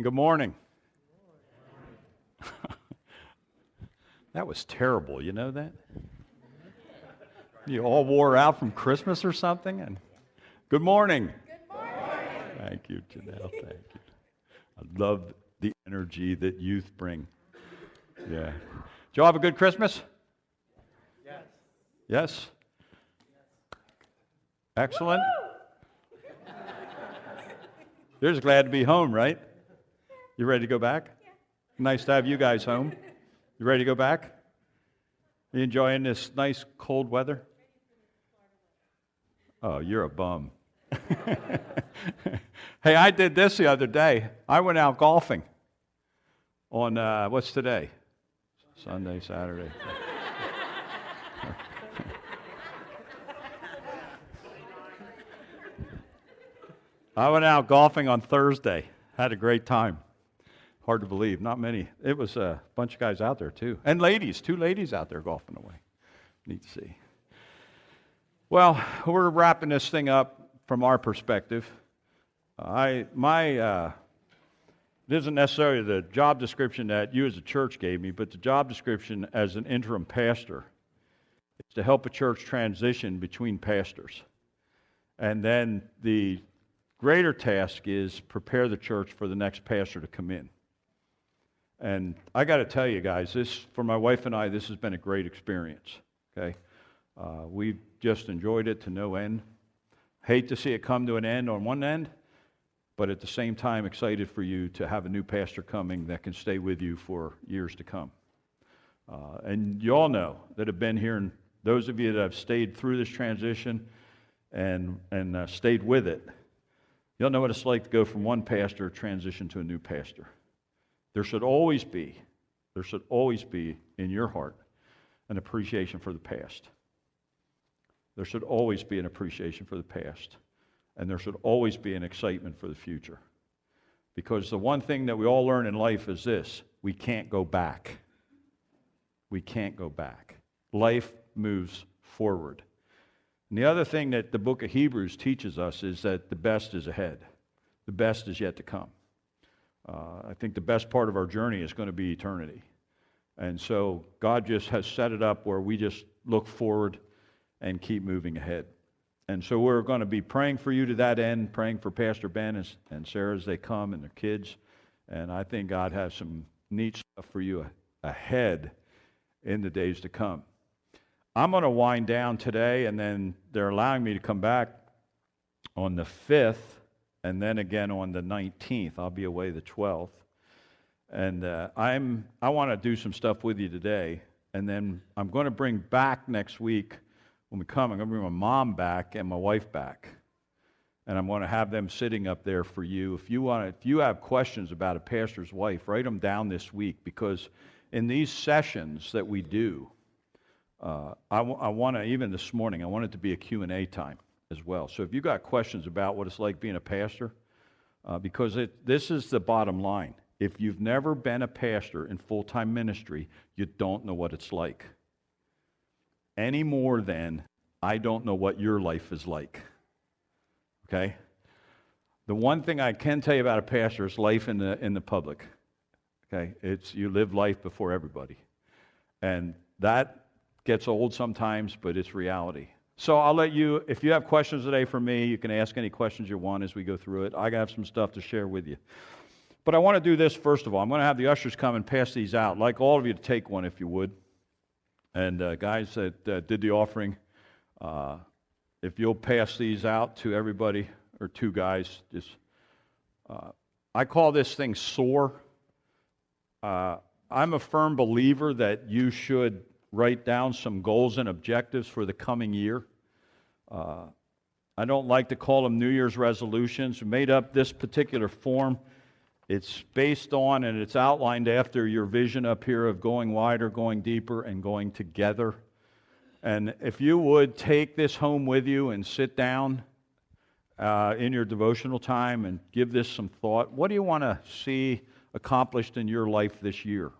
and good morning. That was terrible, you know that? You all wore out from Christmas or something? And good morning. Good morning. Thank you, Janelle. Thank you. I love the energy that youth bring. Yeah. Did you all have a good Christmas? Yes. Yes? Excellent. You're just glad to be home, right? You ready to go back? Yeah. Nice to have you guys home. You ready to go back? You enjoying this nice cold weather? Oh, you're a bum. Hey, I did this the other day. I went out golfing on, what's today? Sunday, Saturday. I went out golfing on Thursday. Had a great time. Hard to believe. Not many. It was a bunch of guys out there, too. And ladies. 2 ladies out there golfing away. Neat to see. Well, we're wrapping this thing up from our perspective. It isn't necessarily the job description that you as a church gave me, but the job description as an interim pastor is to help a church transition between pastors. And then the greater task is prepare the church for the next pastor to come in. And I got to tell you guys, for my wife and I, this has been a great experience. Okay, we've just enjoyed it to no end. Hate to see it come to an end on one end, but at the same time, excited for you to have a new pastor coming that can stay with you for years to come. And you all know that have been here, and those of you that have stayed through this transition and stayed with it, you'll know what it's like to go from one pastor transition to a new pastor. There should always be in your heart an appreciation for the past. There should always be an appreciation for the past. And there should always be an excitement for the future. Because the one thing that we all learn in life is this: we can't go back. We can't go back. Life moves forward. And the other thing that the book of Hebrews teaches us is that the best is ahead. The best is yet to come. I think the best part of our journey is going to be eternity. And so God just has set it up where we just look forward and keep moving ahead. And so we're going to be praying for you to that end, praying for Pastor Ben and Sarah as they come and their kids. And I think God has some neat stuff for you ahead in the days to come. I'm going to wind down today, and then they're allowing me to come back on the 5th, and then again on the 19th. I'll be away the 12th. And I want to do some stuff with you today, and then I'm going to bring back next week, when we come, I'm going to bring my mom back and my wife back. And I'm going to have them sitting up there for you. If you have questions about a pastor's wife, write them down this week, because in these sessions that we do, I want to, even this morning, I want it to be a Q&A time as well. So if you got questions about what it's like being a pastor, because this is the bottom line. If you've never been a pastor in full-time ministry, you don't know what it's like. Any more than I don't know what your life is like. Okay? The one thing I can tell you about a pastor is life in the public. Okay? You live life before everybody. And that gets old sometimes, but it's reality. So I'll let you, if you have questions today for me, you can ask any questions you want as we go through it. I have some stuff to share with you. But I want to do this first of all. I'm going to have the ushers come and pass these out. I'd like all of you to take one if you would. And guys that did the offering, if you'll pass these out to everybody, or 2 guys, just I call this thing SOAR. I'm a firm believer that you should write down some goals and objectives for the coming year. I don't like to call them New Year's resolutions. We made up this particular form. It's based on and it's outlined after your vision up here of going wider, going deeper, and going together. And if you would take this home with you and sit down in your devotional time and give this some thought. What do you want to see accomplished in your life this year?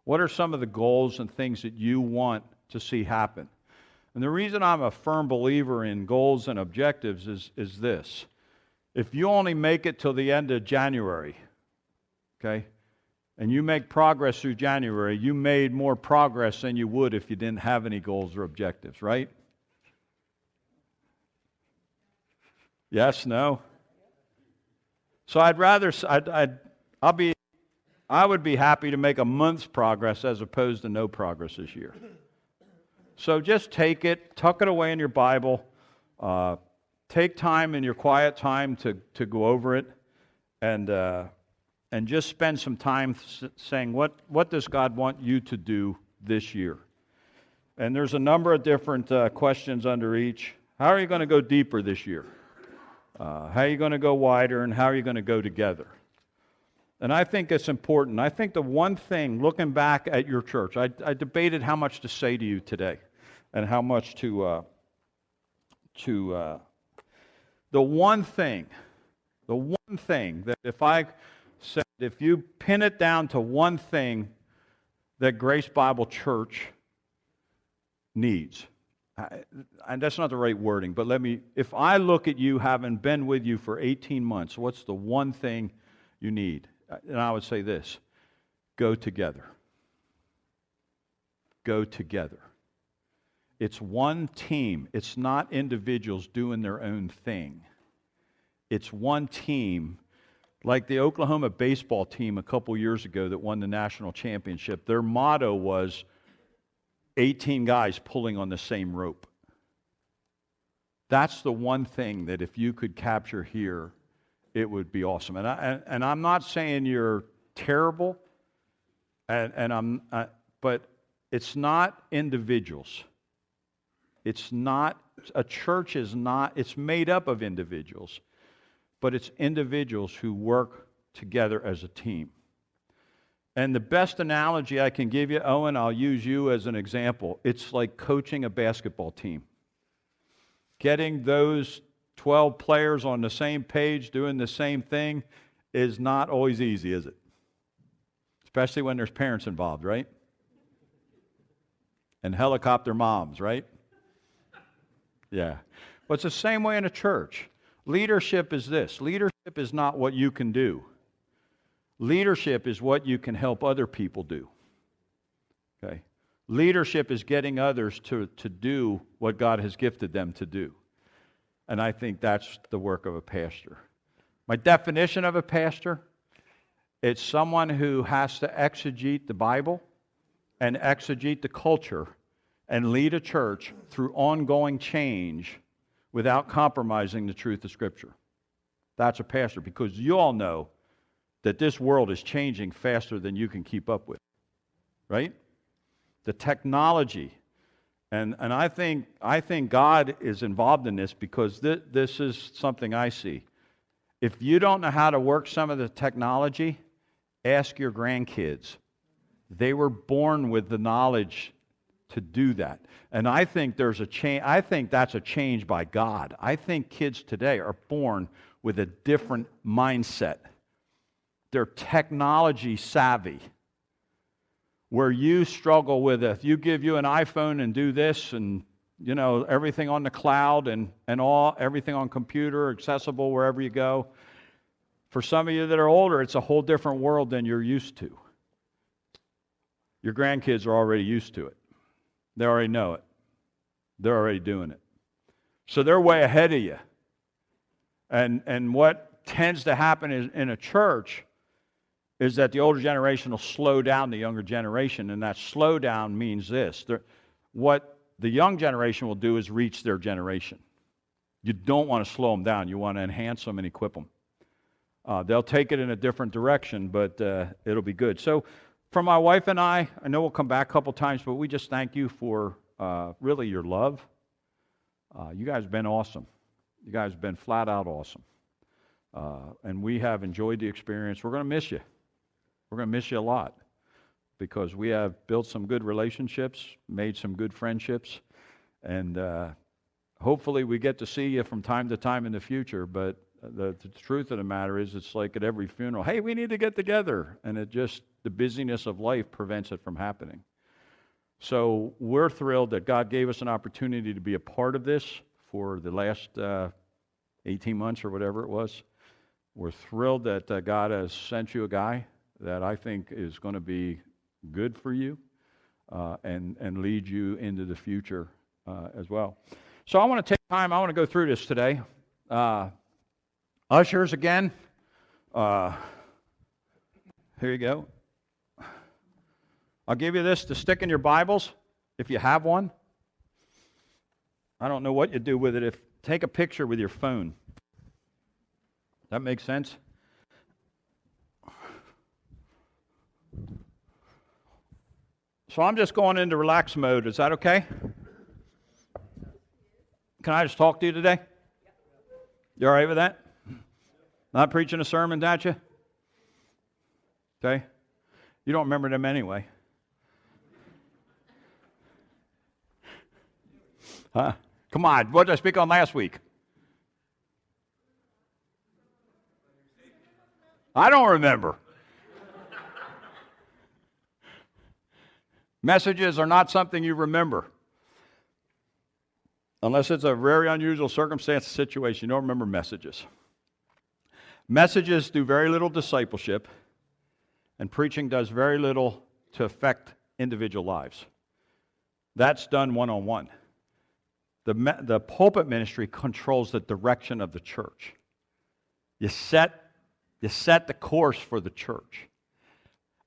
What are some of the goals and things that you want to see happen? And the reason I'm a firm believer in goals and objectives is this. If you only make it till the end of January, okay, and you make progress through January, you made more progress than you would if you didn't have any goals or objectives, right? Yes, no? So I would be happy to make a month's progress as opposed to no progress this year. So just take it, tuck it away in your Bible, take time in your quiet time to go over it, and just spend some time saying, what does God want you to do this year? And there's a number of different questions under each. How are you going to go deeper this year? How are you going to go wider, and how are you going to go together? And I think it's important. I think the one thing, looking back at your church, I debated how much to say to you today and how much the one thing that if you pin it down to one thing that Grace Bible Church needs, and that's not the right wording, but if I look at you having been with you for 18 months, what's the one thing you need? And I would say this: go together. Go together. It's one team. It's not individuals doing their own thing. It's one team, like the Oklahoma baseball team a couple years ago that won the national championship. Their motto was 18 guys pulling on the same rope. That's the one thing that if you could capture here, it would be awesome. And I'm not saying you're terrible, but it's not individuals. It's not, a church is not, it's made up of individuals, but it's individuals who work together as a team. And the best analogy I can give you, Owen, I'll use you as an example. It's like coaching a basketball team. Getting those 12 players on the same page doing the same thing is not always easy, is it? Especially when there's parents involved, right? And helicopter moms, right? Yeah. But it's the same way in a church. Leadership is this. Leadership is not what you can do. Leadership is what you can help other people do. Okay? Leadership is getting others to do what God has gifted them to do. And I think that's the work of a pastor. My definition of a pastor, it's someone who has to exegete the Bible and exegete the culture and lead a church through ongoing change without compromising the truth of Scripture. That's a pastor, because you all know that this world is changing faster than you can keep up with, right? The technology, and I think God is involved in this, because this is something I see. If you don't know how to work some of the technology, ask your grandkids. They were born with the knowledge to do that. And I think there's a change. I think that's a change by God. I think kids today are born with a different mindset. They're technology savvy. Where you struggle with it, you give you an iPhone and do this, and everything on the cloud and everything on computer, accessible wherever you go. For some of you that are older, it's a whole different world than you're used to. Your grandkids are already used to it. They already know it. They're already doing it. So they're way ahead of you. And what tends to happen in a church is that the older generation will slow down the younger generation, and that slowdown means this. What the young generation will do is reach their generation. You don't want to slow them down. You want to enhance them and equip them. They'll take it in a different direction, but it'll be good. So for my wife and I know we'll come back a couple times, but we just thank you for really your love. You guys have been awesome. You guys have been flat out awesome. And we have enjoyed the experience. We're going to miss you. We're going to miss you a lot, because we have built some good relationships, made some good friendships, and hopefully we get to see you from time to time in the future. But the truth of the matter is, it's like at every funeral, hey, we need to get together, and the busyness of life prevents it from happening. So we're thrilled that God gave us an opportunity to be a part of this for the last 18 months or whatever it was. We're thrilled that God has sent you a guy that I think is going to be good for you and lead you into the future as well. So I want to take time. I want to go through this today. Ushers again. Here you go. I'll give you this to stick in your Bibles if you have one. I don't know what you do with it. Take a picture with your phone. That makes sense? So I'm just going into relax mode. Is that okay? Can I just talk to you today? You all right with that? Not preaching a sermon, don't you? Okay. You don't remember them anyway. Huh? Come on. What did I speak on last week? I don't remember. Messages are not something you remember. Unless it's a very unusual circumstance or situation, you don't remember messages. Messages do very little discipleship, and preaching does very little to affect individual lives. That's done one-on-one. The pulpit ministry controls the direction of the church. You set the course for the church.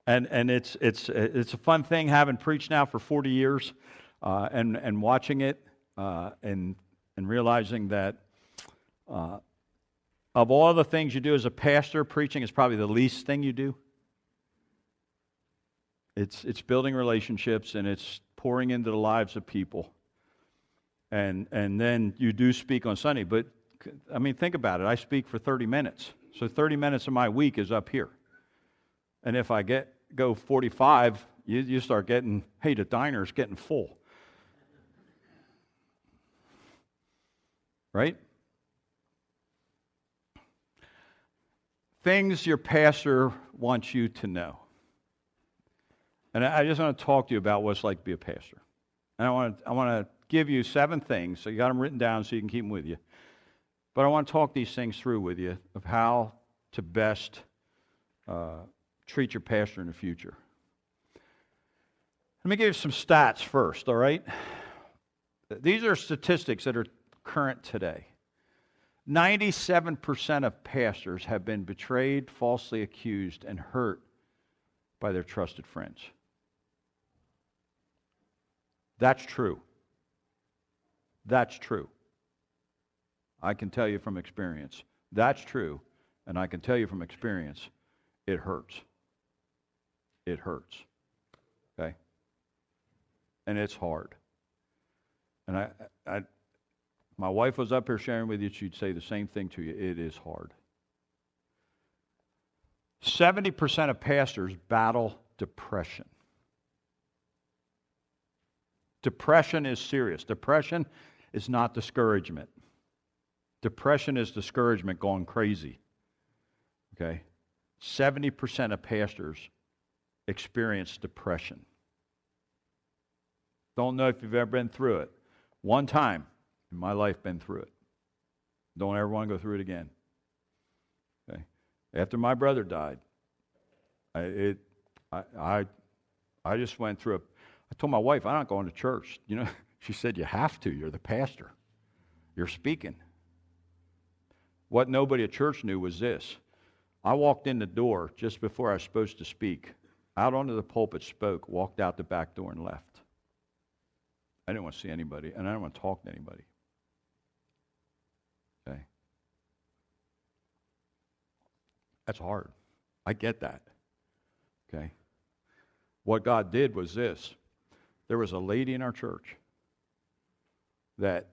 And it's a fun thing having preached now for 40 years and watching it and realizing that of all the things you do as a pastor, preaching is probably the least thing you do. It's building relationships and it's pouring into the lives of people. And then you do speak on Sunday. But, I mean, think about it. I speak for 30 minutes. So 30 minutes of my week is up here. And if I go 45, you start getting, hey, the diner's getting full. Right? Things your pastor wants you to know. And I just want to talk to you about what it's like to be a pastor. And I want to give you 7 things, so you got them written down so you can keep them with you. But I want to talk these things through with you of how to best treat your pastor in the future. Let me give you some stats first, all right? These are statistics that are current today. 97% of pastors have been betrayed, falsely accused, and hurt by their trusted friends. That's true. That's true. I can tell you from experience. That's true. And I can tell you from experience, it hurts. It hurts. Okay? And it's hard. And my wife was up here sharing with you, she'd say the same thing to you. It is hard. 70% of pastors battle depression. Depression is serious. Depression is not discouragement. Depression is discouragement going crazy. Okay? 70% of pastors experience depression. Don't know if you've ever been through it. One time in my life, been through it. Don't ever want to go through it again. Okay? After my brother died, I just went through I told my wife, I'm not going to church. You know, she said, you have to. You're the pastor. You're speaking. What nobody at church knew was this. I walked in the door just before I was supposed to speak, out onto the pulpit, spoke, walked out the back door and left. I didn't want to see anybody, and I didn't want to talk to anybody. Okay? That's hard. I get that. Okay? What God did was this. There was a lady in our church that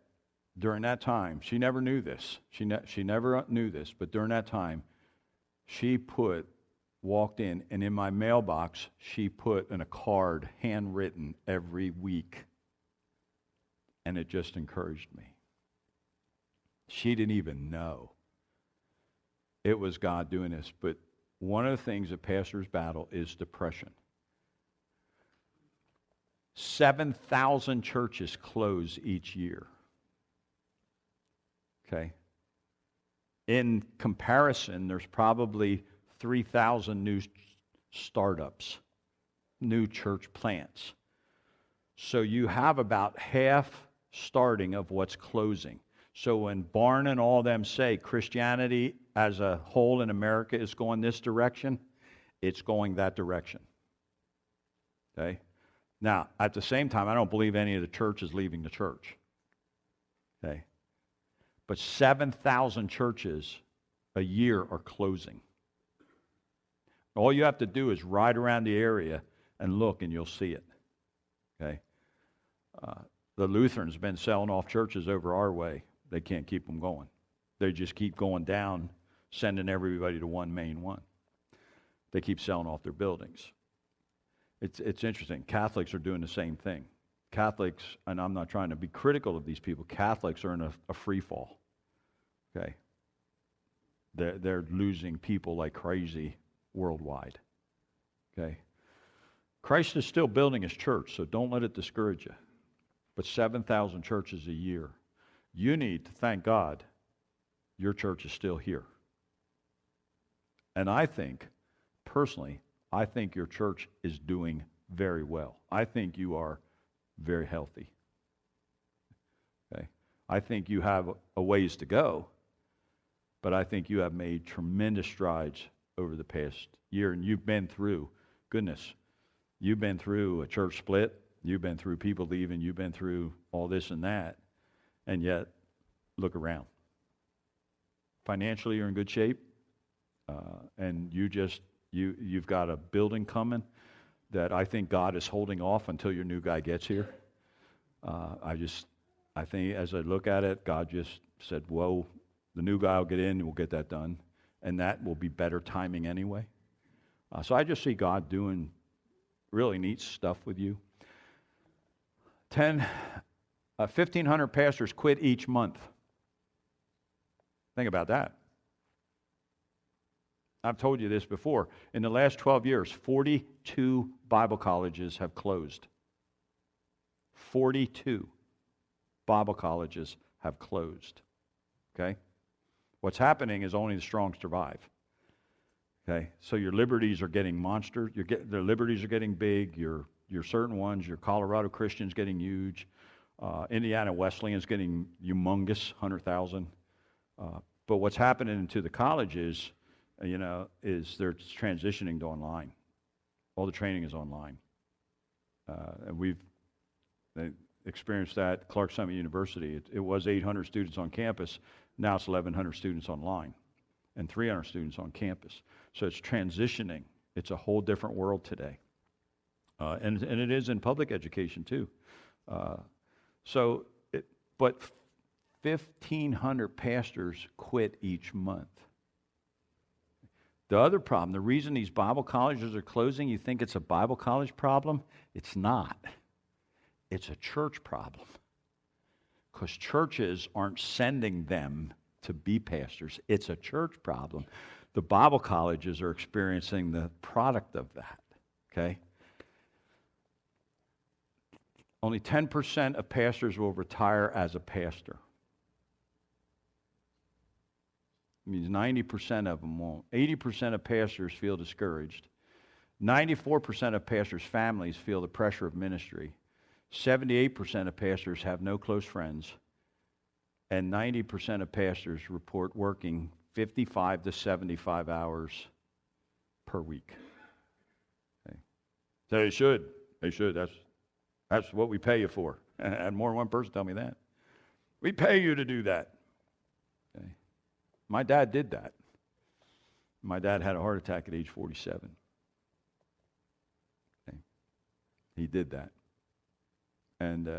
during that time, she never knew this. She never knew this, but during that time, she walked in, and in my mailbox, she put in a card, handwritten, every week. And it just encouraged me. She didn't even know it was God doing this. But one of the things that pastors battle is depression. 7,000 churches close each year. Okay? In comparison, there's probably 3,000 new startups, new church plants. So you have about half starting of what's closing. So when Barna and all them say Christianity as a whole in America is going this direction, it's going that direction. Okay? Now, at the same time, I don't believe any of the church is leaving the church. Okay? But 7,000 churches a year are closing. All you have to do is ride around the area and look, and you'll see it. Okay? The Lutherans have been selling off churches over our way. They can't keep them going. They just keep going down, sending everybody to one main one. They keep selling off their buildings. It's interesting. Catholics are doing the same thing. Catholics, and I'm not trying to be critical of these people, Catholics are in a free fall. Okay? They're losing people like crazy worldwide. Okay? Christ is still building his church, so don't let it discourage you. But 7,000 churches a year. You need to thank God your church is still here. And I think, personally, I think your church is doing very well. I think you are very healthy. Okay? I think you have a ways to go, but I think you have made tremendous strides over the past year, and you've been through, goodness, you've been through a church split, you've been through people leaving, you've been through all this and that, and yet, look around. Financially, you're in good shape, and you've got a building coming that I think God is holding off until your new guy gets here. I think as I look at it, God just said, whoa, the new guy will get in and we'll get that done. And that will be better timing anyway. So I just see God doing really neat stuff with you. 1,500 pastors quit each month. Think about that. I've told you this before. In the last 12 years, 42 Bible colleges have closed. 42 Bible colleges have closed. Okay? What's happening is only the strong survive. Okay? So your liberties are getting monster. The liberties are getting big. Your certain ones, your Colorado Christian's getting huge. Indiana Wesleyan's getting humongous, 100,000. But what's happening to the colleges, is they're transitioning to online. All the training is online. And we've experienced that at Clark Summit University. It was 800 students on campus. Now it's 1,100 students online and 300 students on campus. So it's transitioning. It's a whole different world today. And it is in public education too. But 1,500 pastors quit each month. The other problem, the reason these Bible colleges are closing, you think it's a Bible college problem? It's not. It's a church problem. Because churches aren't sending them to be pastors. It's a church problem. The Bible colleges are experiencing the product of that. Okay? Only 10% of pastors will retire as a pastor. It means 90% of them won't. 80% of pastors feel discouraged. 94% of pastors' families feel the pressure of ministry. 78% of pastors have no close friends. And 90% of pastors report working 55 to 75 hours per week. Okay. So they should. They should. That's what we pay you for. I had more than one person tell me that. We pay you to do that. Okay. My dad did that. My dad had a heart attack at age 47. Okay. He did that. And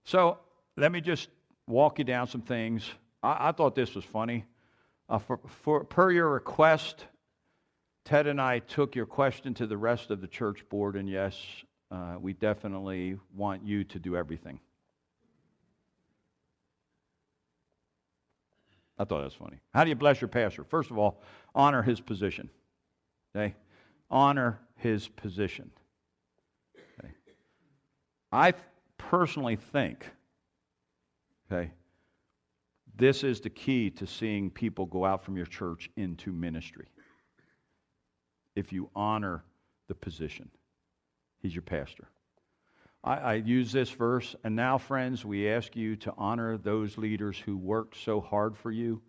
so let me just walk you down some things. I thought this was funny. Per your request, Ted and I took your question to the rest of the church board, and yes, we definitely want you to do everything. I thought that was funny. How do you bless your pastor? First of all, honor his position. Okay? Honor his position. Okay? I personally think, okay, this is the key to seeing people go out from your church into ministry. if you honor the position. He's your pastor. I use this verse, and now, friends, we ask you to honor those leaders who work so hard for you,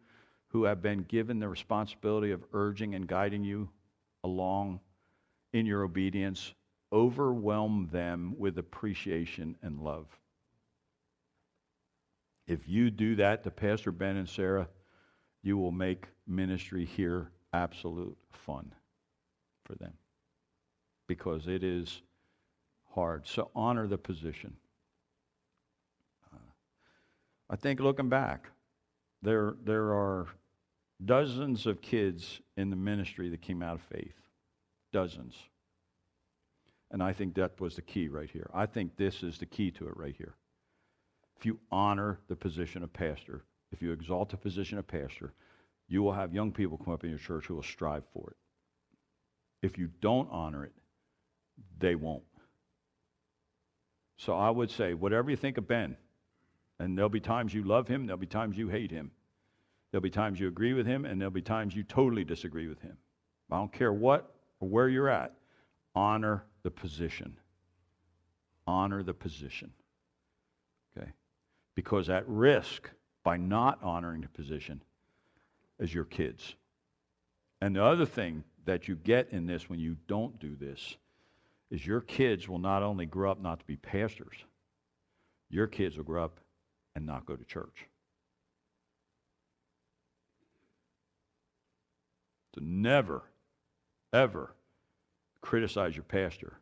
who have been given the responsibility of urging and guiding you along in your obedience. Overwhelm them with appreciation and love. If you do that to Pastor Ben and Sarah, you will make ministry here absolute fun for them, because it is hard. So honor the position. I think looking back, there are dozens of kids in the ministry that came out of faith. Dozens. And I think that was the key right here. I think this is the key to it right here. If you honor the position of pastor, if you exalt the position of pastor, you will have young people come up in your church who will strive for it. If you don't honor it, they won't. So I would say, whatever you think of Ben, and there'll be times you love him, there'll be times you hate him. There'll be times you agree with him, and there'll be times you totally disagree with him. I don't care what or where you're at. Honor the position. Honor the position. Okay? Because at risk, by not honoring the position, is your kids. And the other thing that you get in this when you don't do this is your kids will not only grow up not to be pastors, your kids will grow up and not go to church. So never, ever criticize your pastor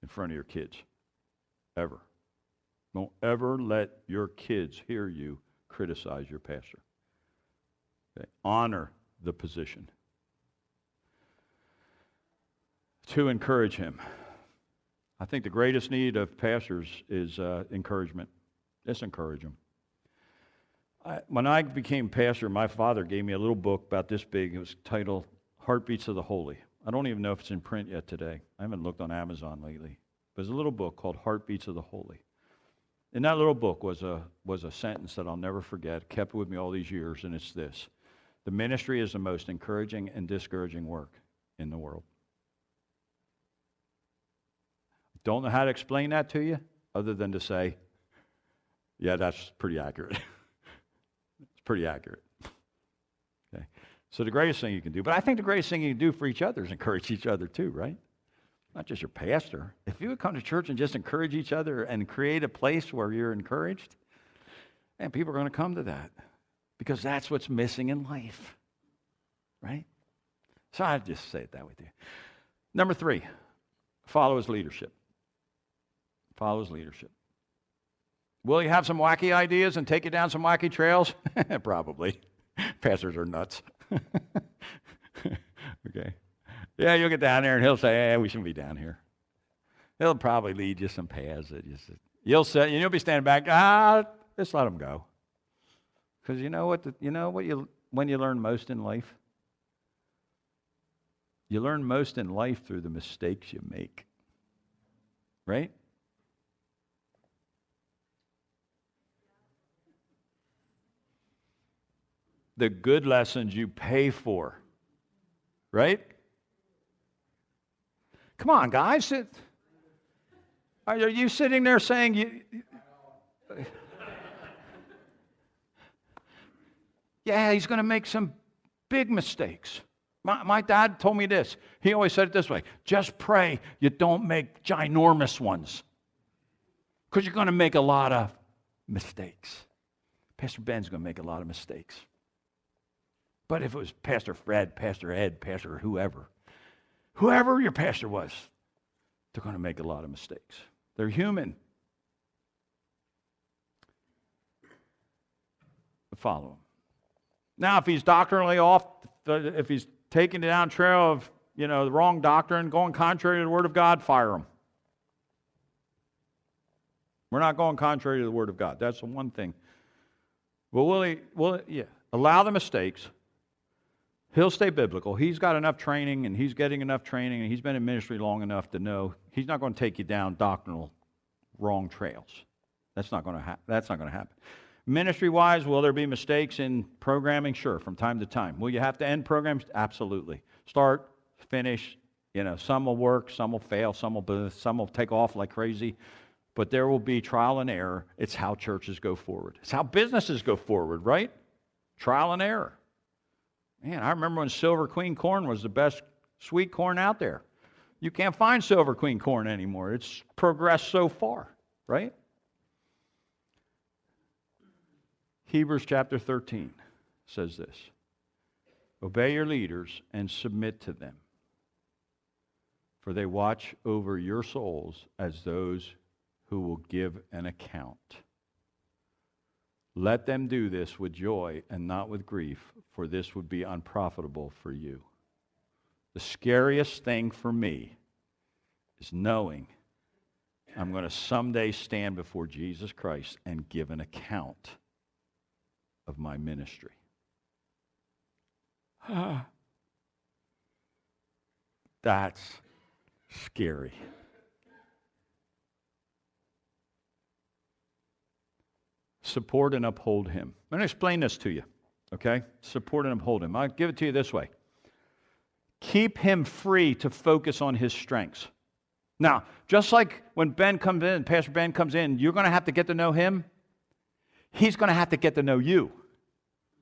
in front of your kids. Ever. Don't ever let your kids hear you criticize your pastor. Okay? Honor the position. To encourage him. I think the greatest need of pastors is encouragement. Just encourage them. When I became pastor, my father gave me a little book about this big. It was titled Heartbeats of the Holy. I don't even know if it's in print yet today. I haven't looked on Amazon lately. But it's a little book called Heartbeats of the Holy. In that little book was a sentence that I'll never forget, kept with me all these years, and it's this: the ministry is the most encouraging and discouraging work in the world. Don't know how to explain that to you other than to say, yeah, that's pretty accurate. It's pretty accurate. Okay. So the greatest thing you can do, but I think the greatest thing you can do for each other is encourage each other too, right? Not just your pastor. If you would come to church and just encourage each other and create a place where you're encouraged, and people are going to come to that because that's what's missing in life, right? So I just say it that way to you. Number 3, follow his leadership. Follow his leadership. Will he have some wacky ideas and take you down some wacky trails? Probably. Pastors are nuts. Okay. Yeah, you'll get down there and he'll say, we shouldn't be down here. He'll probably lead you some paths that you'll sit and you'll be standing back, just let him go. Because when you learn most in life? You learn most in life through the mistakes you make. Right? The good lessons you pay for. Right? Come on, guys. Are you sitting there saying you... Yeah, he's going to make some big mistakes. My dad told me this. He always said it this way: just pray you don't make ginormous ones, because you're going to make a lot of mistakes. Pastor Ben's going to make a lot of mistakes. But if it was Pastor Fred, Pastor Ed, Pastor whoever your pastor was, they're going to make a lot of mistakes. They're human. Follow him. Now, if he's doctrinally off, if he's taking the down trail of, the wrong doctrine, going contrary to the Word of God, fire him. We're not going contrary to the Word of God. That's the one thing. Well, will he allow the mistakes. He'll stay biblical. He's got enough training, and he's getting enough training, and he's been in ministry long enough to know he's not going to take you down doctrinal wrong trails. That's not going to happen. Ministry-wise, will there be mistakes in programming? Sure, from time to time. Will you have to end programs? Absolutely. Start, finish, Some will work, some will fail, some will take off like crazy, but there will be trial and error. It's how churches go forward. It's how businesses go forward, right? Trial and error. Man, I remember when Silver Queen corn was the best sweet corn out there. You can't find Silver Queen corn anymore. It's progressed so far, right? Hebrews chapter 13 says this: obey your leaders and submit to them, for they watch over your souls as those who will give an account. Let them do this with joy and not with grief, for this would be unprofitable for you. The scariest thing for me is knowing I'm going to someday stand before Jesus Christ and give an account of my ministry. That's scary. Support and uphold him. I'm going to explain this to you, okay? Support and uphold him. I'll give it to you this way. Keep him free to focus on his strengths. Now, just like when Ben comes in, Pastor Ben comes in, you're going to have to get to know him. He's going to have to get to know you,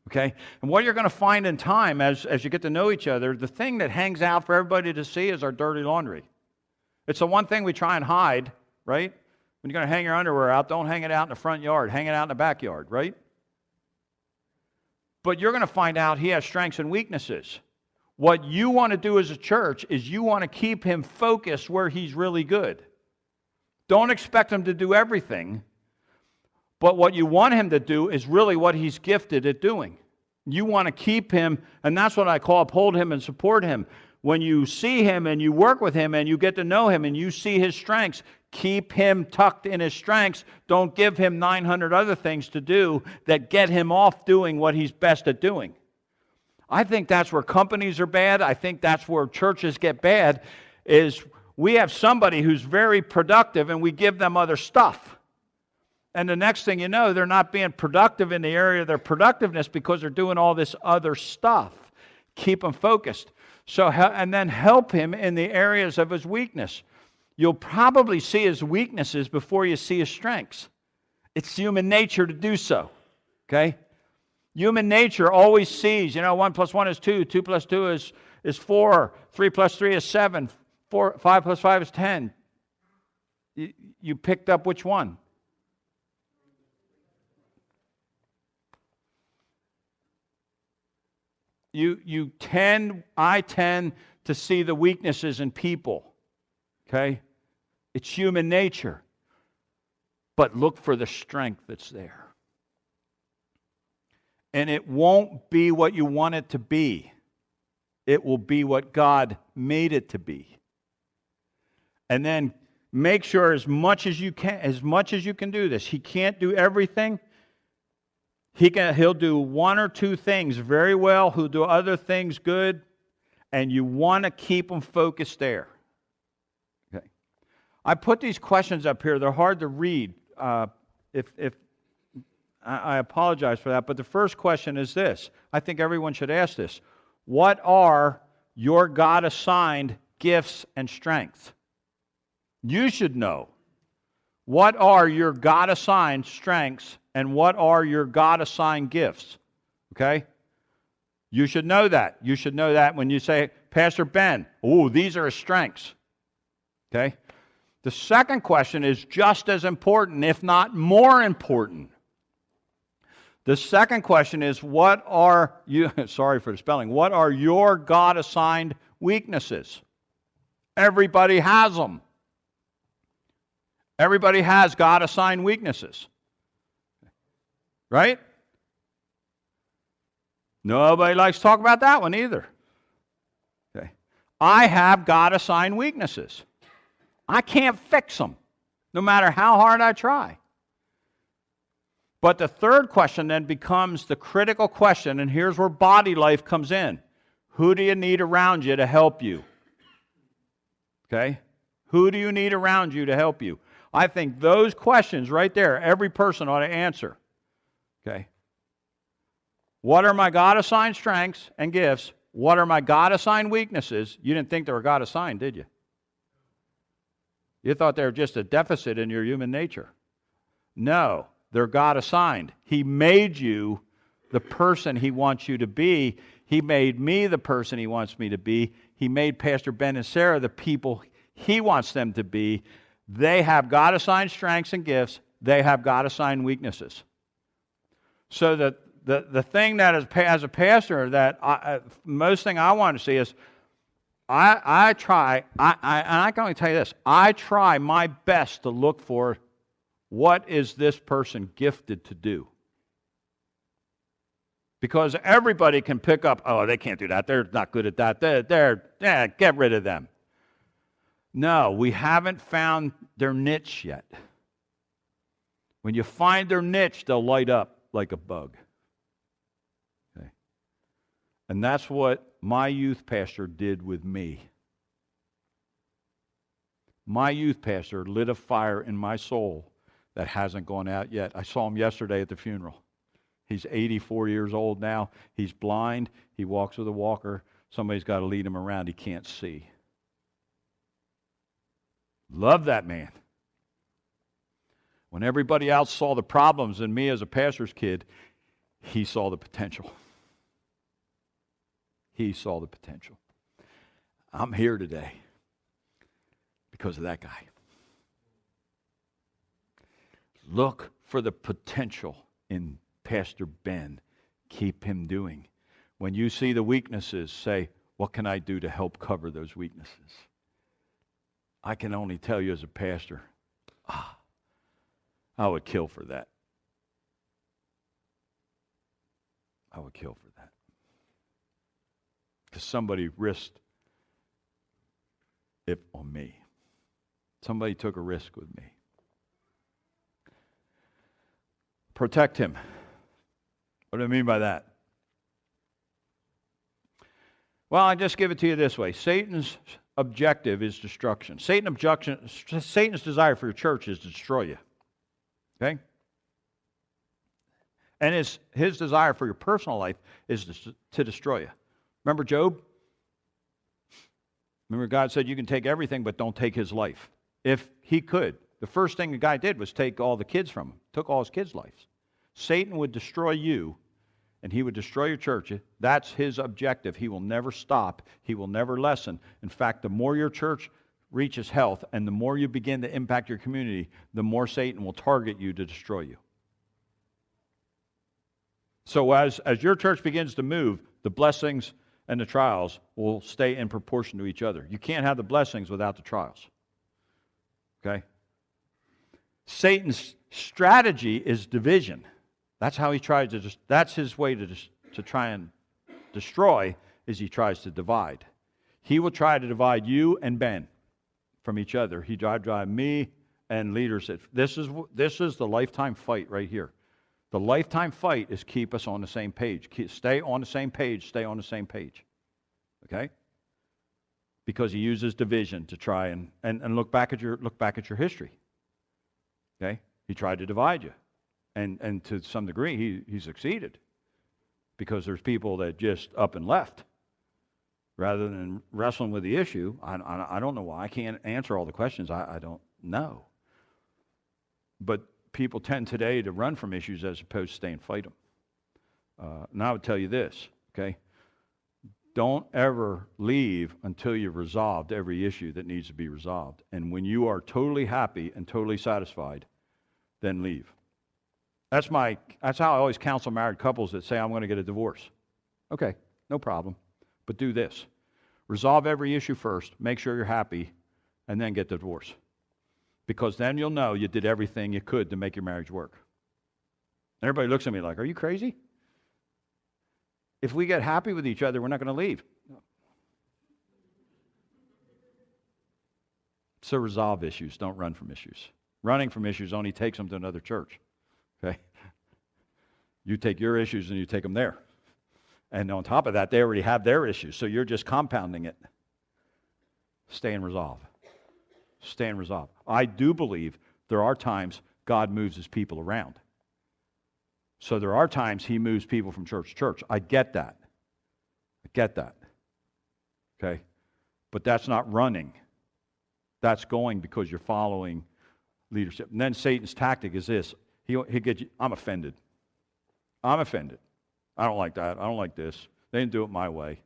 okay? And what you're going to find in time as you get to know each other, the thing that hangs out for everybody to see is our dirty laundry. It's the one thing we try and hide, right? When you're going to hang your underwear out, don't hang it out in the front yard. Hang it out in the backyard, right? But you're going to find out he has strengths and weaknesses. What you want to do as a church is you want to keep him focused where he's really good. Don't expect him to do everything, but what you want him to do is really what he's gifted at doing. You want to keep him, and that's what I call uphold him and support him. When you see him and you work with him and you get to know him and you see his strengths, keep him tucked in his strengths. Don't give him 900 other things to do that get him off doing what he's best at doing. I think that's where companies are bad. I think that's where churches get bad, is we have somebody who's very productive and we give them other stuff. And the next thing you know, they're not being productive in the area of their productiveness because they're doing all this other stuff. Keep them focused. And then help him in the areas of his weakness. You'll probably see his weaknesses before you see his strengths. It's human nature to do so, okay? Human nature always sees, 1 plus 1 is 2, 2 plus 2 is 4, 3 plus 3 is 7, 5 plus 5 is 10. You picked up which one? I tend to see the weaknesses in people, okay? It's human nature. But look for the strength that's there. And it won't be what you want it to be. It will be what God made it to be. And then make sure as much as you can do this. He can't do everything. He'll do one or two things very well. He'll do other things good. And you want to keep them focused there. Okay. I put these questions up here. They're hard to read. If I apologize for that, but the first question is this. I think everyone should ask this. What are your God-assigned gifts and strengths? You should know. What are your God-assigned strengths and what are your God-assigned gifts? Okay? You should know that. You should know that when you say, Pastor Ben, these are his strengths. Okay? The second question is just as important, if not more important. The second question is, what are your God-assigned weaknesses? Everybody has them. Everybody has God-assigned weaknesses. Right? Nobody likes to talk about that one either. Okay. I have God-assigned weaknesses. I can't fix them, no matter how hard I try. But the third question then becomes the critical question, and here's where body life comes in. Who do you need around you to help you? Okay? Who do you need around you to help you? I think those questions right there, every person ought to answer. Okay? What are my God-assigned strengths and gifts? what are my God-assigned weaknesses? You didn't think they were God-assigned, did you? You thought they were just a deficit in your human nature. No, they're God-assigned. He made you the person He wants you to be. He made me the person He wants me to be. He made Pastor Ben and Sarah the people He wants them to be. They have God-assigned strengths and gifts. They have God-assigned weaknesses. So that the thing that is, as a pastor, that most thing I want to see is, I try, and I can only tell you this, I try my best to look for what is this person gifted to do. Because everybody can pick up, oh, they can't do that, they're not good at that, get rid of them. No, we haven't found their niche yet. When you find their niche, they'll light up like a bug. Okay. And that's what my youth pastor did with me. My youth pastor lit a fire in my soul that hasn't gone out yet. I saw him yesterday at the funeral. He's 84 years old now. He's blind. He walks with a walker. Somebody's got to lead him around. He can't see. Love that man. When everybody else saw the problems in me as a pastor's kid, he saw the potential. He saw the potential. I'm here today because of that guy. Look for the potential in Pastor Ben. Keep him doing. When you see the weaknesses, say, what can I do to help cover those weaknesses? I can only tell you as a pastor, I would kill for that. I would kill for that. Because somebody risked it on me. Somebody took a risk with me. Protect him. What do I mean by that? Well, I just give it to you this way. Satan's objective is destruction. Satan's desire for your church is to destroy you. Okay? And his desire for your personal life is to destroy you. Remember Job? Remember God said you can take everything but don't take his life. If he could. The first thing the guy did was take all the kids from him. Took all his kids' lives. Satan would destroy you and he would destroy your church. That's his objective. He will never stop. He will never lessen. In fact, the more your church reaches health and the more you begin to impact your community, the more Satan will target you to destroy you. So as your church begins to move, the blessings and the trials will stay in proportion to each other. You can't have the blessings without the trials. Okay? Satan's strategy is division. That's how he tries to. That's his way to try and destroy. Is he tries to divide. He will try to divide you and Ben from each other. He drive me and leaders. This is the lifetime fight right here. The lifetime fight is keep us on the same page. Stay on the same page. Stay on the same page. Okay? Because he uses division to try and look back at your history. Okay? He tried to divide you. And to some degree, he succeeded. Because there's people that just up and left. Rather than wrestling with the issue, I don't know why. I can't answer all the questions. I don't know. But people tend today to run from issues as opposed to stay and fight them. And I would tell you this, okay? Don't ever leave until you've resolved every issue that needs to be resolved. And when you are totally happy and totally satisfied, then leave. That's how I always counsel married couples that say, I'm going to get a divorce. Okay, no problem. But do this. Resolve every issue first, make sure you're happy, and then get the divorce. Because then you'll know you did everything you could to make your marriage work. Everybody looks at me like, are you crazy? If we get happy with each other, we're not going to leave. So resolve issues, don't run from issues. Running from issues only takes them to another church. Okay? You take your issues and you take them there. And on top of that, they already have their issues, so you're just compounding it. Stay in resolve. Stay in resolve. I do believe there are times God moves his people around. So there are times he moves people from church to church. I get that. I get that. Okay? But that's not running. That's going because you're following leadership. And then Satan's tactic is this. He'll get you, I'm offended. I'm offended. I don't like that. I don't like this. They didn't do it my way.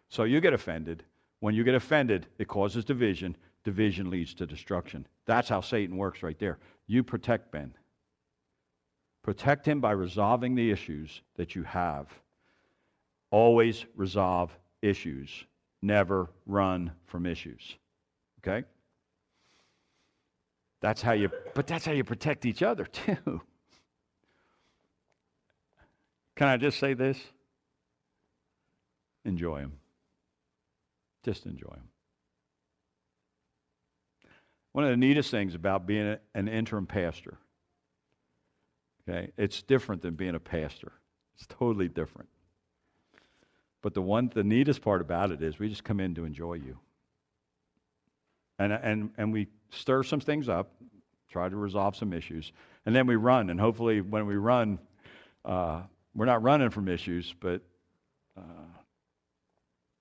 So you get offended. When you get offended, it causes division. Division leads to destruction. That's how Satan works right there. You protect Ben. Protect him by resolving the issues that you have. Always resolve issues. Never run from issues. Okay? That's how you protect each other too. Can I just say this? Enjoy him. Just enjoy him. One of the neatest things about being an interim pastor, okay, it's different than being a pastor. It's totally different. But the neatest part about it is we just come in to enjoy you. And we stir some things up, try to resolve some issues, and then we run. And hopefully when we run, we're not running from issues, but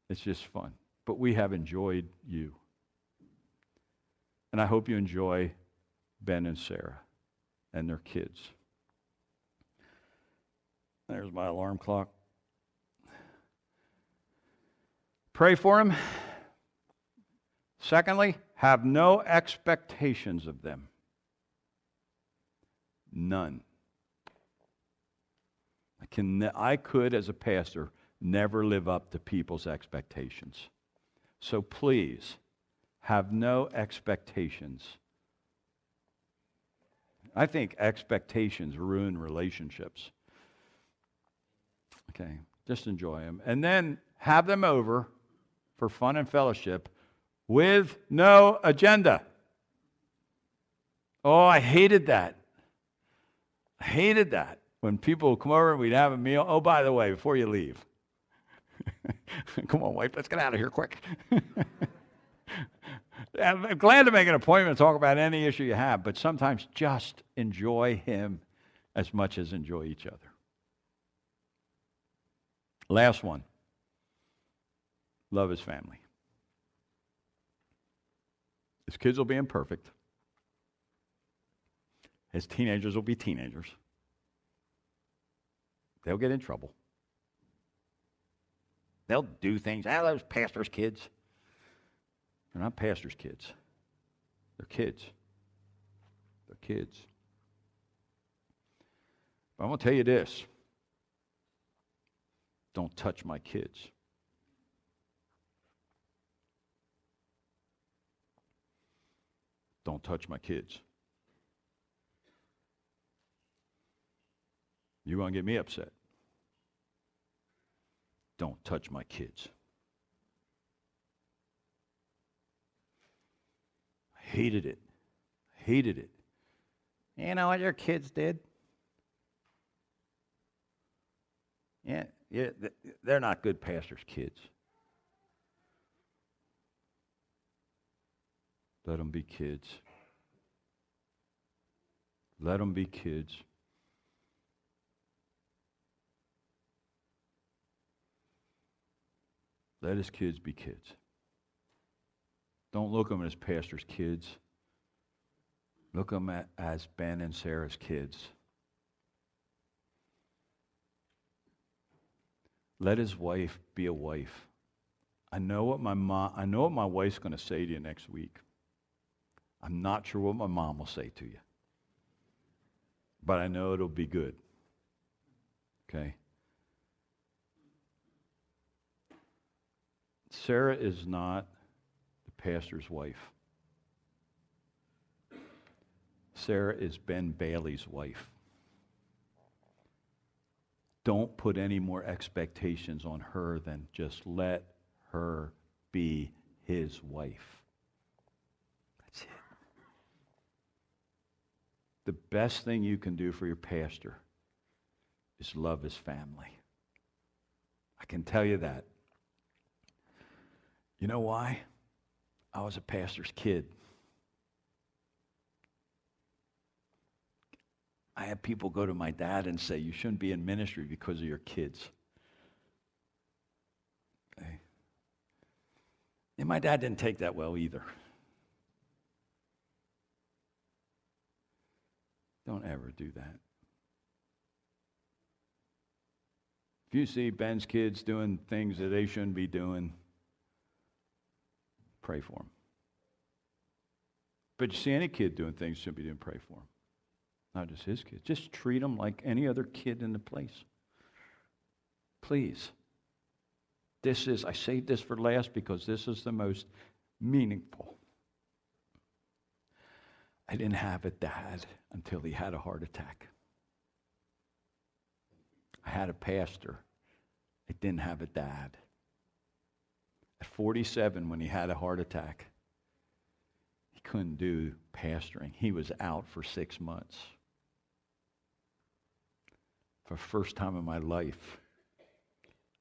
it's just fun. But we have enjoyed you. And I hope you enjoy Ben and Sarah and their kids. There's my alarm clock. Pray for them. Secondly, have no expectations of them. None. I could, as a pastor, never live up to people's expectations. So please, have no expectations. I think expectations ruin relationships. Okay, just enjoy them. And then have them over for fun and fellowship with no agenda. Oh, I hated that. I hated that. When people would come over and we'd have a meal. Oh, by the way, before you leave. Come on, wife, let's get out of here quick. I'm glad to make an appointment to talk about any issue you have, but sometimes just enjoy him as much as enjoy each other. Last one. Love his family. His kids will be imperfect. His teenagers will be teenagers. They'll get in trouble. They'll do things. Those pastors' kids. They're not pastors' kids. They're kids. They're kids. But I'm going to tell you this. Don't touch my kids. Don't touch my kids. You're going to get me upset. Don't touch my kids. I hated it. Hated it. You know what your kids did? Yeah, they're not good pastors' kids. Let them be kids. Let them be kids. Let his kids be kids. Don't look at them as pastors' kids. Look at them as Ben and Sarah's kids. Let his wife be a wife. I know what my wife's going to say to you next week. I'm not sure what my mom will say to you. But I know it'll be good. Okay? Sarah is not the pastor's wife. Sarah is Ben Bailey's wife. Don't put any more expectations on her than just let her be his wife. That's it. The best thing you can do for your pastor is love his family. I can tell you that. You know why? I was a pastor's kid. I had people go to my dad and say, you shouldn't be in ministry because of your kids. Okay. And my dad didn't take that well either. Don't ever do that. If you see Ben's kids doing things that they shouldn't be doing, pray for them. But you see any kid doing things shouldn't be doing, pray for them. Not just his kids. Just treat them like any other kid in the place. Please. I saved this for last because this is the most meaningful. I didn't have a dad until he had a heart attack. I had a pastor. I didn't have a dad. At 47, when he had a heart attack, he couldn't do pastoring. He was out for 6 months. For the first time in my life,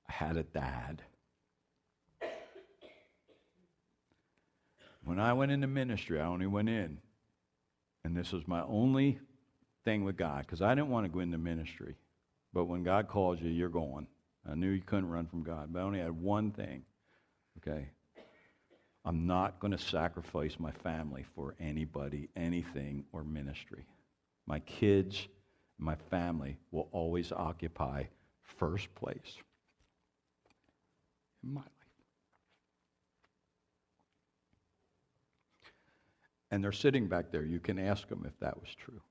I had a dad. When I went into ministry, I only went in. And this was my only thing with God, because I didn't want to go into ministry. But when God calls you, you're going. I knew you couldn't run from God, but I only had one thing, okay? I'm not going to sacrifice my family for anybody, anything, or ministry. My kids, my family will always occupy first place in my life. And they're sitting back there. You can ask them if that was true.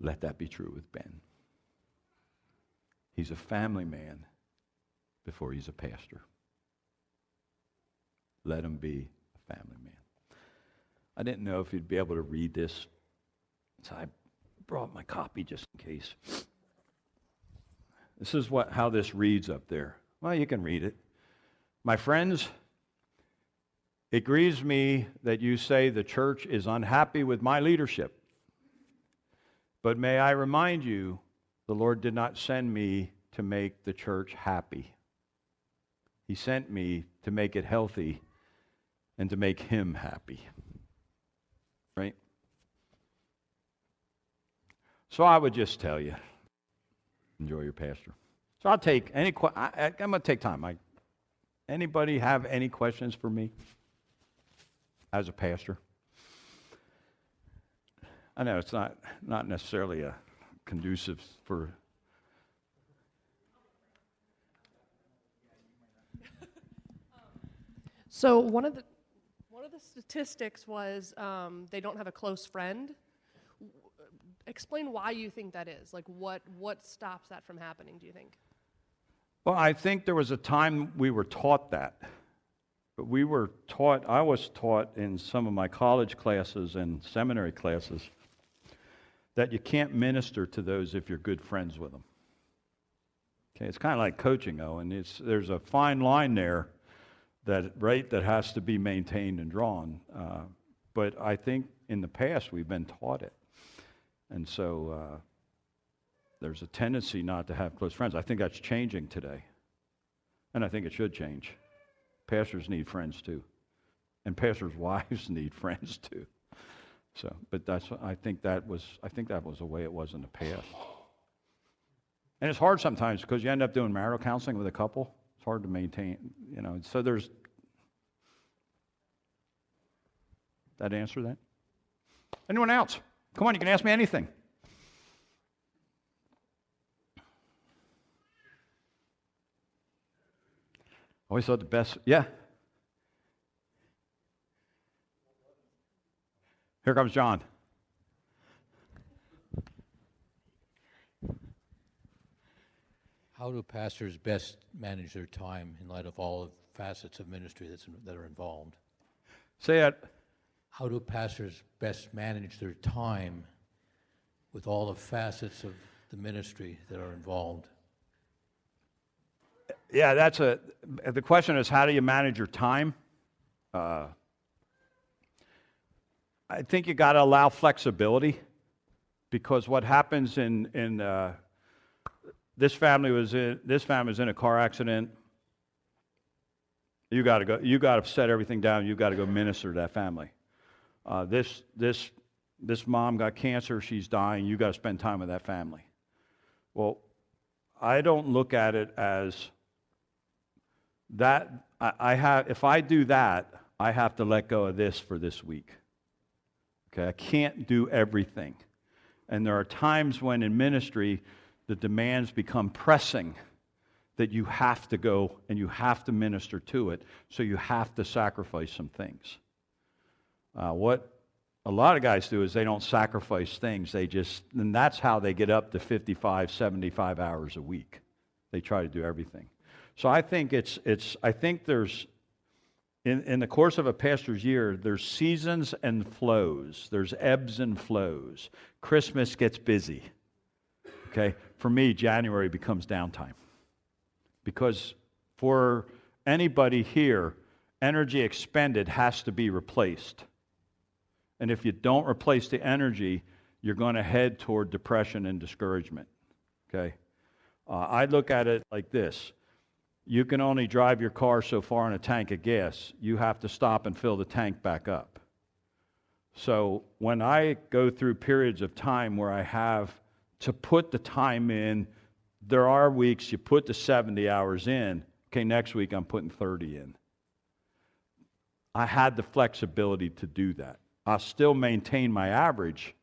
Let that be true with Ben. He's a family man before he's a pastor. Let him be a family man. I didn't know if you'd be able to read this, so I brought my copy just in case. This is how this reads up there. Well, you can read it. My friends, it grieves me that you say the church is unhappy with my leadership. But may I remind you, the Lord did not send me to make the church happy. He sent me to make it healthy and to make Him happy. Right? So I would just tell you, enjoy your pastor. So I'll take any I'm going to take time. Anybody have any questions for me as a pastor? I know it's not necessarily a conducive for. So one of the statistics was they don't have a close friend. Explain why you think that is. Like what stops that from happening, do you think? Well, I think there was a time we were taught that. But I was taught in some of my college classes and seminary classes that you can't minister to those if you're good friends with them. Okay, it's kind of like coaching, and there's a fine line there that has to be maintained and drawn. But I think in the past we've been taught it. And so there's a tendency not to have close friends. I think that's changing today. And I think it should change. Pastors need friends too. And pastors' wives need friends too. So, but I think that was the way it was in the past. And it's hard sometimes because you end up doing marital counseling with a couple. It's hard to maintain, so there's that answer that? Anyone else? Come on, you can ask me anything. Always thought the best, yeah. Here comes John. How do pastors best manage their time in light of all the facets of ministry that are involved? Say it. How do pastors best manage their time with all the facets of the ministry that are involved? Yeah, the question is, how do you manage your time? I think you got to allow flexibility, because what happens in this family was in a car accident. You got to go. You got to set everything down. You got to go minister to that family. This mom got cancer. She's dying. You got to spend time with that family. Well, I don't look at it as if I do that, I have to let go of this for this week. Okay, I can't do everything. And there are times when in ministry, the demands become pressing that you have to go and you have to minister to it, so you have to sacrifice some things. What a lot of guys do is they don't sacrifice things. And that's how they get up to 55, 75 hours a week. They try to do everything. So I think there's, in the course of a pastor's year, there's seasons and flows. There's ebbs and flows. Christmas gets busy. Okay? For me, January becomes downtime. Because for anybody here, energy expended has to be replaced. And if you don't replace the energy, you're going to head toward depression and discouragement. Okay? I look at it like this. You can only drive your car so far in a tank of gas. You have to stop and fill the tank back up. So when I go through periods of time where I have to put the time in, there are weeks you put the 70 hours in. Okay, next week I'm putting 30 in. I had the flexibility to do that. I'll still maintain my average,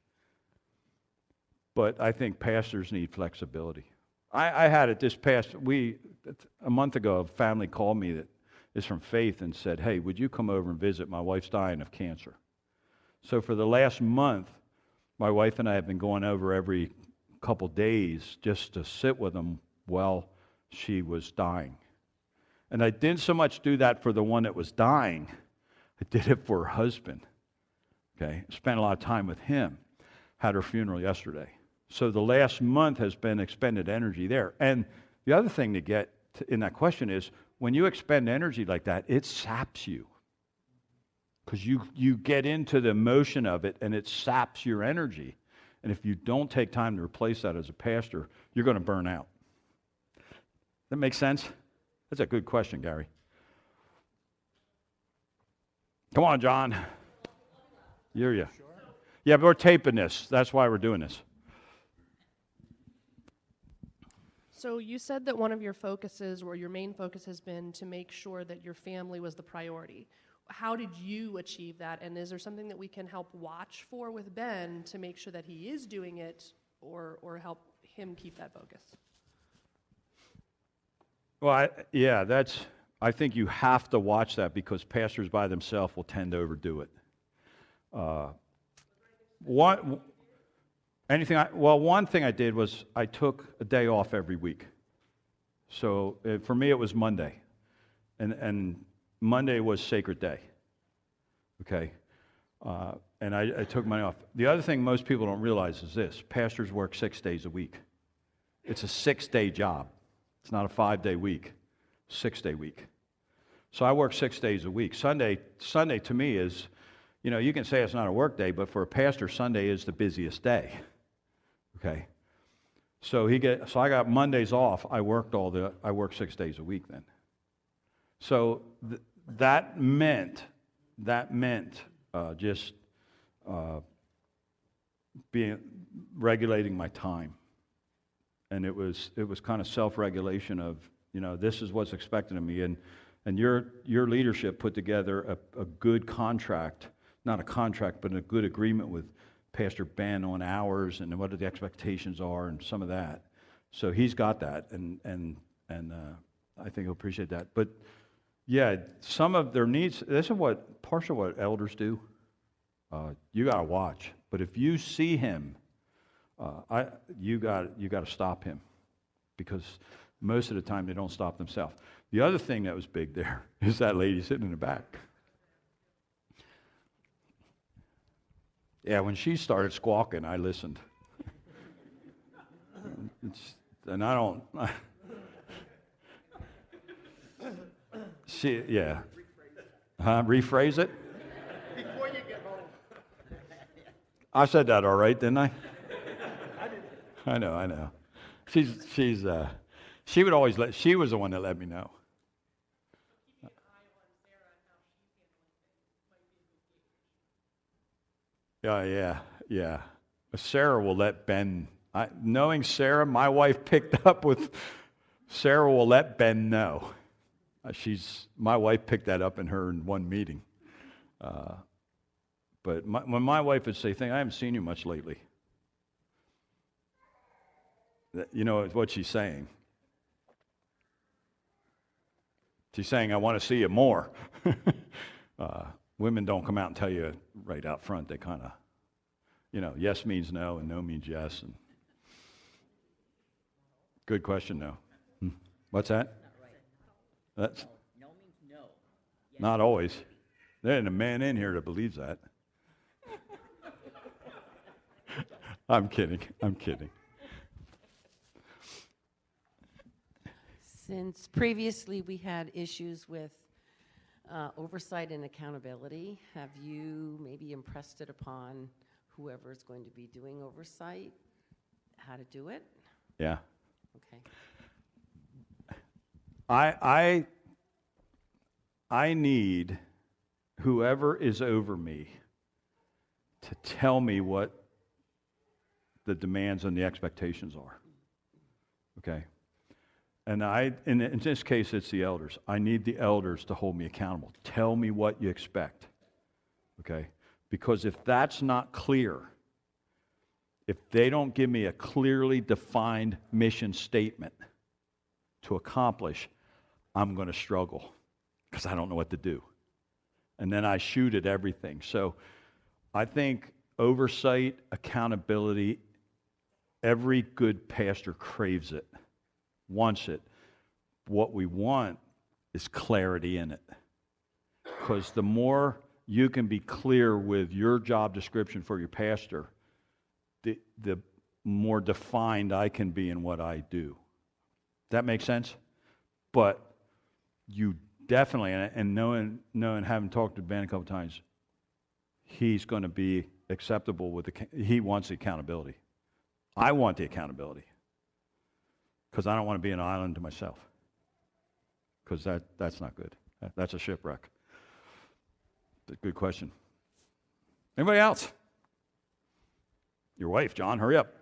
but I think pastors need flexibility. I had it this past a month ago, a family called me that is from Faith and said, hey, would you come over and visit? My wife's dying of cancer. So for the last month, my wife and I have been going over every couple days just to sit with them while she was dying. And I didn't so much do that for the one that was dying. I did it for her husband. Okay, spent a lot of time with him. Had her funeral yesterday. So the last month has been expended energy there. And the other thing to get in that question is, when you expend energy like that, it saps you. Because you get into the emotion of it, and it saps your energy. And if you don't take time to replace that as a pastor, you're going to burn out. That makes sense? That's a good question, Gary. Come on, John. Hear you. Sure. Yeah, but we're taping this. That's why we're doing this. So you said that one of your focuses, or your main focus, has been to make sure that your family was the priority. How did you achieve that? And is there something that we can help watch for with Ben to make sure that he is doing it, or help him keep that focus? Well, I think you have to watch that, because pastors by themselves will tend to overdo it. One thing I did was I took a day off every week. So for me, it was Monday. And Monday was sacred day. Okay? And I took Monday off. The other thing most people don't realize is this. Pastors work 6 days a week. It's a 6-day job. It's not a 5-day week. 6-day week. So I work 6 days a week. Sunday to me is, you can say it's not a work day, but for a pastor, Sunday is the busiest day. Okay? So I got Mondays off. I worked 6 days a week then. So that meant just regulating my time. And it was kind of self-regulation of, this is what's expected of me. And your leadership put together a good contract, not a contract, but a good agreement with Pastor Ben on hours and what the expectations are and some of that. So he's got that, and I think he'll appreciate that. But yeah, some of their needs. This is partial what elders do. You got to watch, but if you see him, you got to stop him, because most of the time they don't stop themselves. The other thing that was big there is that lady sitting in the back. Yeah, when she started squawking, I listened. And I don't. Yeah. Rephrase it? Before you get home. I said that all right, didn't I? I did. I know. She would always she was the one that let me know. Yeah. Sarah will let Ben, knowing Sarah, my wife picked up with, Sarah will let Ben know. My wife picked that up in one meeting. But when my wife would say, I haven't seen you much lately. You know what she's saying. She's saying, I want to see you more. Women don't come out and tell you right out front. They kind of, yes means no and no means yes. And good question, though. What's that? That's No means no. Yes. not always. There ain't a man in here that believes that. I'm kidding. Since previously we had issues with oversight and accountability, have you maybe impressed it upon whoever is going to be doing oversight how to do it? Yeah. Okay. I need whoever is over me to tell me what the demands and the expectations are. Okay? And in this case, it's the elders. I need the elders to hold me accountable. Tell me what you expect. Okay? Because if that's not clear, if they don't give me a clearly defined mission statement to accomplish, I'm going to struggle because I don't know what to do. And then I shoot at everything. So I think oversight, accountability, every good pastor craves it, wants it. What we want is clarity in it. Because the more you can be clear with your job description for your pastor, the more defined I can be in what I do. That makes sense? But you definitely, and knowing, having talked to Ben a couple times, he's going to be acceptable with he wants the accountability. I want the accountability because I don't want to be an island to myself, because that's not good. That's a shipwreck. Good question. Anybody else? Your wife, John, hurry up.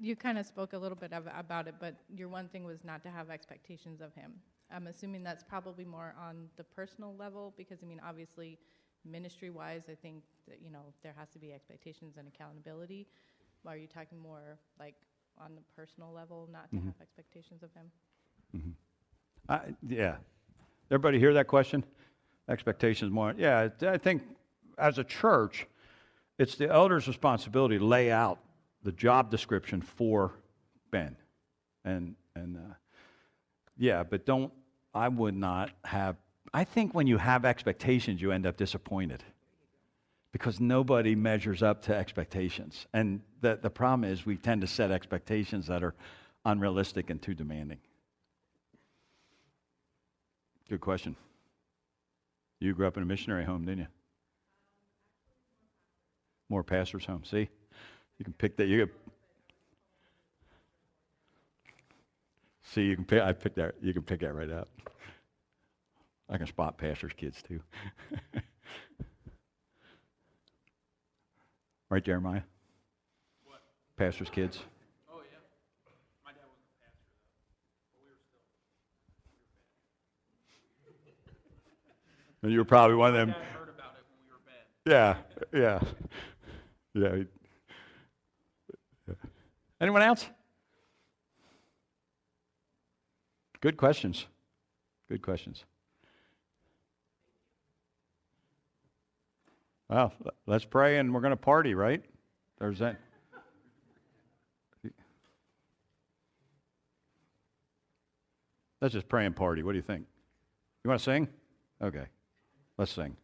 You kind of spoke a little bit about it, but your one thing was not to have expectations of him. I'm assuming that's probably more on the personal level, because, obviously, ministry-wise, I think that, there has to be expectations and accountability. Are you talking more like on the personal level, not to have expectations of him? Yeah. Everybody hear that question? Expectations more. Yeah, I think as a church, it's the elder's responsibility to lay out the job description for Ben. But I would not have, I think when you have expectations, you end up disappointed because nobody measures up to expectations. And the problem is we tend to set expectations that are unrealistic and too demanding. Good question. You grew up in a missionary home, didn't you? More pastor's home. See? You can pick that. You can pick. I picked that. You can pick that right up. I can spot pastors' kids too. Right, Jeremiah? What? Pastors' kids. Oh, yeah. My dad wasn't a pastor, though. But we were still. And you were probably one of them. My dad heard about it when we were bad. Yeah. Anyone else? Good questions. Well, let's pray and we're going to party, right? There's that. Let's just pray and party. What do you think? You want to sing? Okay. Let's sing.